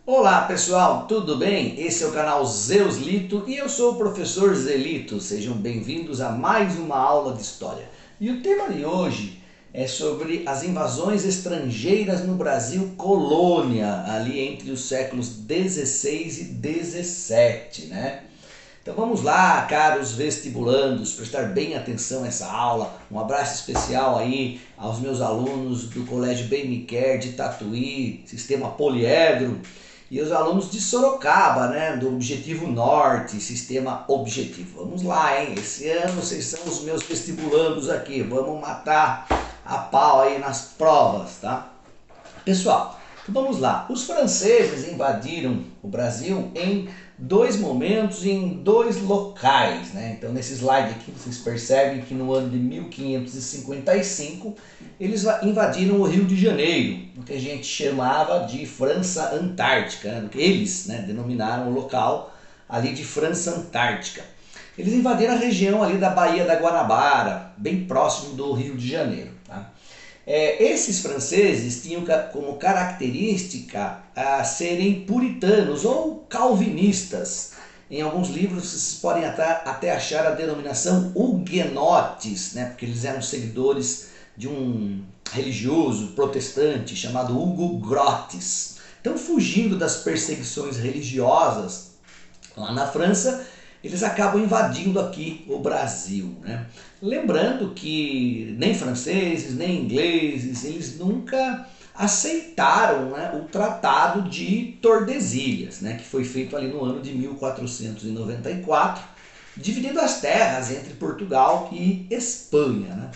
Olá pessoal, tudo bem? Esse é o canal Zeus Lito e eu sou o professor Zelito. Sejam bem-vindos a mais uma aula de História. E o tema de hoje é sobre as invasões estrangeiras no Brasil colônia, ali entre os séculos 16 e 17, né? Então vamos lá, caros vestibulandos, prestar bem atenção nessa aula. Um abraço especial aí aos meus alunos do Colégio Bem Me Quer de Tatuí, Sistema Poliedro, e os alunos de Sorocaba, né, do Objetivo Norte, Sistema Objetivo. Vamos lá, hein? Esse ano vocês são os meus vestibulandos aqui. Vamos matar a pau aí nas provas, tá? Pessoal, então vamos lá. Os franceses invadiram o Brasil em dois momentos e em dois locais, né? Então nesse slide aqui vocês percebem que no ano de 1555 eles invadiram o Rio de Janeiro, o que a gente chamava de França Antártica, né? Eles, né, denominaram o local ali de França Antártica. Eles invadiram a região ali da Baía da Guanabara, bem próximo do Rio de Janeiro, tá? Esses franceses tinham como característica serem puritanos ou calvinistas. Em alguns livros vocês podem até achar a denominação huguenotes, né? Porque eles eram seguidores de um religioso protestante chamado Hugo Grotes. Então, fugindo das perseguições religiosas lá na França, eles acabam invadindo aqui o Brasil, né? Lembrando que nem franceses, nem ingleses, eles nunca aceitaram, né, o Tratado de Tordesilhas, né, que foi feito ali no ano de 1494, dividindo as terras entre Portugal e Espanha, né?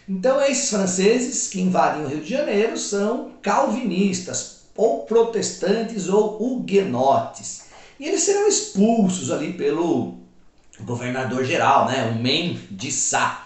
Então esses franceses que invadem o Rio de Janeiro são calvinistas, ou protestantes, ou huguenotes. E eles serão expulsos ali pelo governador geral, né, o Mem de Sá,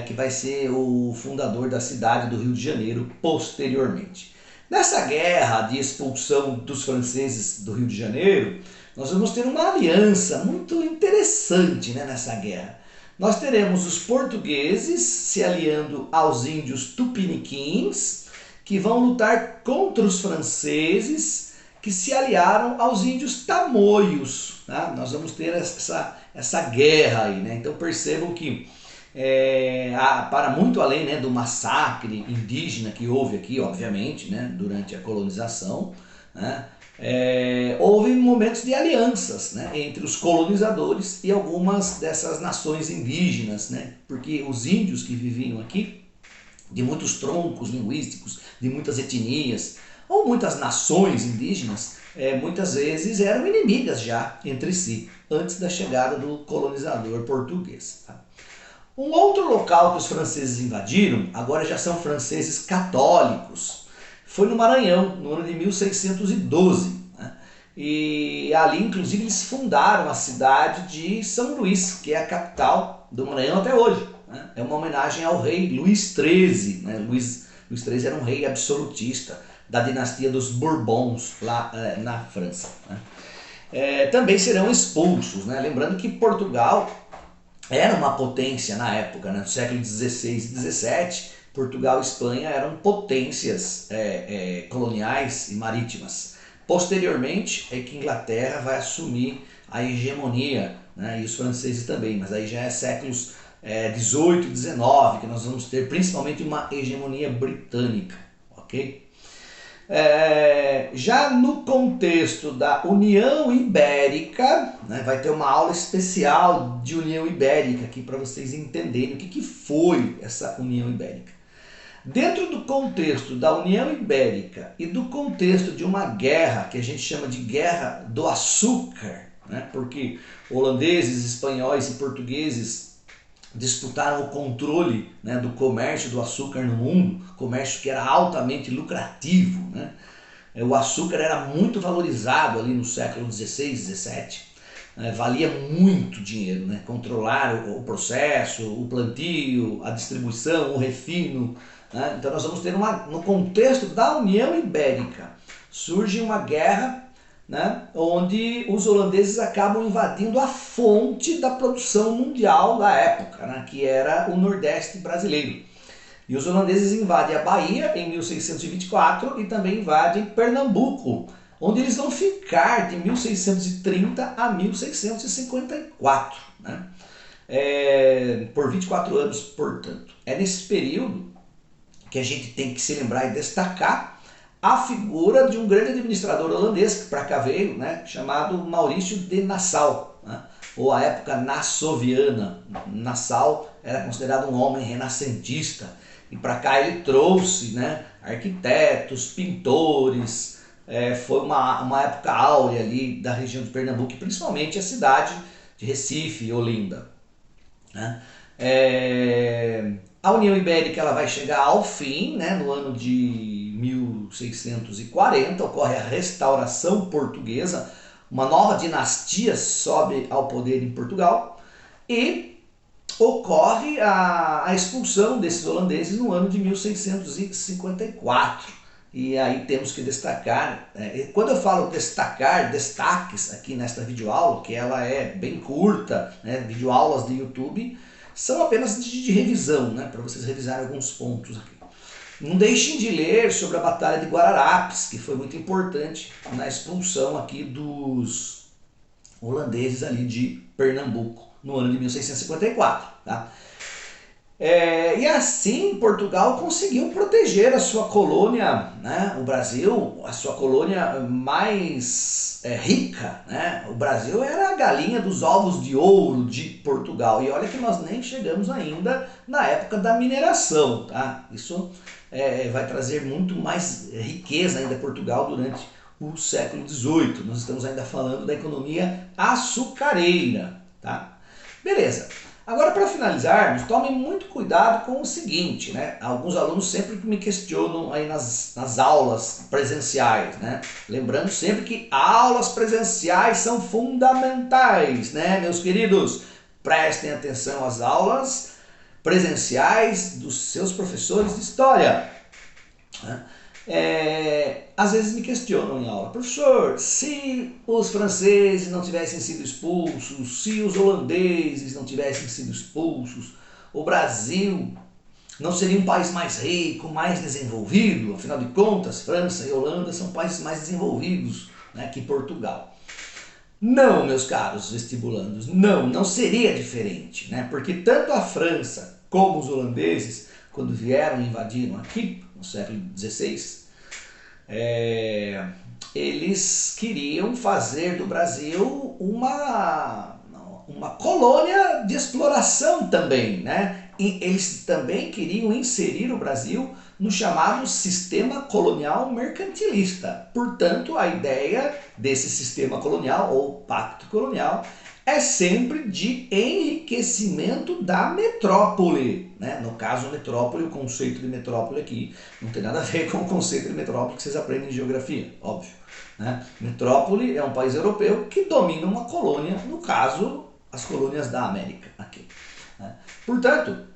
que vai ser o fundador da cidade do Rio de Janeiro posteriormente. Nessa guerra de expulsão dos franceses do Rio de Janeiro, nós vamos ter uma aliança muito interessante, né, nessa guerra. Nós teremos os portugueses se aliando aos índios tupiniquins, que vão lutar contra os franceses, que se aliaram aos índios tamoios. Tá? Nós vamos ter essa guerra aí, né? Então percebam que para muito além, né, do massacre indígena que houve aqui, obviamente, né, durante a colonização, né, houve momentos de alianças, né, entre os colonizadores e algumas dessas nações indígenas, né, porque os índios que viviam aqui, de muitos troncos linguísticos, de muitas etnias, ou muitas nações indígenas, muitas vezes eram inimigas já entre si, antes da chegada do colonizador português. Tá? Um outro local que os franceses invadiram, agora já são franceses católicos, foi no Maranhão, no ano de 1612. Né? E ali, inclusive, eles fundaram a cidade de São Luís, que é a capital do Maranhão até hoje. Né? É uma homenagem ao rei Luís XIII. Né? Luís XIII era um rei absolutista da dinastia dos Bourbons, lá na França. Né? Também serão expulsos. Né? Lembrando que Portugal era uma potência na época, né? No século XVI e XVII, Portugal e Espanha eram potências coloniais e marítimas. Posteriormente é que a Inglaterra vai assumir a hegemonia, né? E os franceses também, mas aí já é séculos 18 e 19 que nós vamos ter principalmente uma hegemonia britânica, ok? Já no contexto da União Ibérica, né, vai ter uma aula especial de União Ibérica aqui para vocês entenderem o que foi essa União Ibérica. Dentro do contexto da União Ibérica e do contexto de uma guerra que a gente chama de Guerra do Açúcar, né, porque holandeses, espanhóis e portugueses disputaram o controle, né, do comércio do açúcar no mundo, comércio que era altamente lucrativo. Né? O açúcar era muito valorizado ali no século XVI, XVII, valia muito dinheiro, né? Controlar o processo, o plantio, a distribuição, o refino. Né? Então nós vamos ter no contexto da União Ibérica, surge uma guerra, né, onde os holandeses acabam invadindo a fonte da produção mundial da época, né, que era o Nordeste brasileiro. E os holandeses invadem a Bahia em 1624 e também invadem Pernambuco, onde eles vão ficar de 1630 a 1654, né? Por 24 anos, portanto. É nesse período que a gente tem que se lembrar e destacar a figura de um grande administrador holandês que para cá veio, né, chamado Maurício de Nassau, né, ou a época nassoviana. Nassau era considerado um homem renascentista e para cá ele trouxe, né, arquitetos, pintores. Foi uma época áurea ali da região de Pernambuco, principalmente a cidade de Recife e Olinda, né? A União Ibérica ela vai chegar ao fim, né, no ano de 1640, ocorre a restauração portuguesa, uma nova dinastia sobe ao poder em Portugal e ocorre a expulsão desses holandeses no ano de 1654. E aí temos que destacar, quando eu falo destacar, destaques aqui nesta videoaula, que ela é bem curta, né, videoaulas de YouTube, são apenas de revisão, né, para vocês revisarem alguns pontos aqui. Não deixem de ler sobre a Batalha de Guararapes, que foi muito importante na expulsão aqui dos holandeses ali de Pernambuco, no ano de 1654. Tá? E assim Portugal conseguiu proteger a sua colônia, né, o Brasil, a sua colônia mais rica, né? O Brasil era a galinha dos ovos de ouro de Portugal. E olha que nós nem chegamos ainda na época da mineração, tá? Isso vai trazer muito mais riqueza ainda a Portugal durante o século XVIII. Nós estamos ainda falando da economia açucareira, tá? Beleza. Agora, para finalizarmos, tomem muito cuidado com o seguinte, né? Alguns alunos sempre me questionam aí nas aulas presenciais, né? Lembrando sempre que aulas presenciais são fundamentais, né, meus queridos? Prestem atenção às aulas presenciais dos seus professores de história, né? Às vezes me questionam em aula: professor, se os franceses não tivessem sido expulsos, se os holandeses não tivessem sido expulsos, o Brasil não seria um país mais rico, mais desenvolvido? Afinal de contas, França e Holanda são países mais desenvolvidos, né, que Portugal. Não, meus caros vestibulandos, não seria diferente, né? Porque tanto a França como os holandeses, quando vieram e invadiram aqui no século XVI, eles queriam fazer do Brasil uma colônia de exploração também, né? E eles também queriam inserir o Brasil no chamado sistema colonial mercantilista. Portanto, a ideia desse sistema colonial ou pacto colonial é sempre de enriquecimento da metrópole, né? No caso, metrópole, o conceito de metrópole aqui não tem nada a ver com o conceito de metrópole que vocês aprendem em geografia, óbvio, né? Metrópole é um país europeu que domina uma colônia, no caso, as colônias da América aqui, né? Portanto,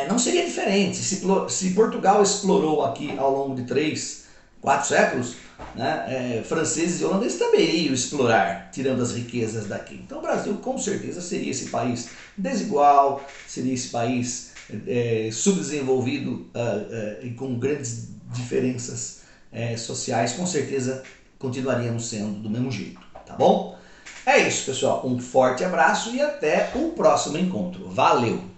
não seria diferente se Portugal explorou aqui ao longo de 3, 4 séculos, né, franceses e holandeses também iriam explorar, tirando as riquezas daqui. Então o Brasil com certeza seria esse país desigual, seria esse país subdesenvolvido e com grandes diferenças sociais. Com certeza continuaríamos sendo do mesmo jeito, tá bom? É isso, pessoal. Um forte abraço e até o próximo encontro. Valeu!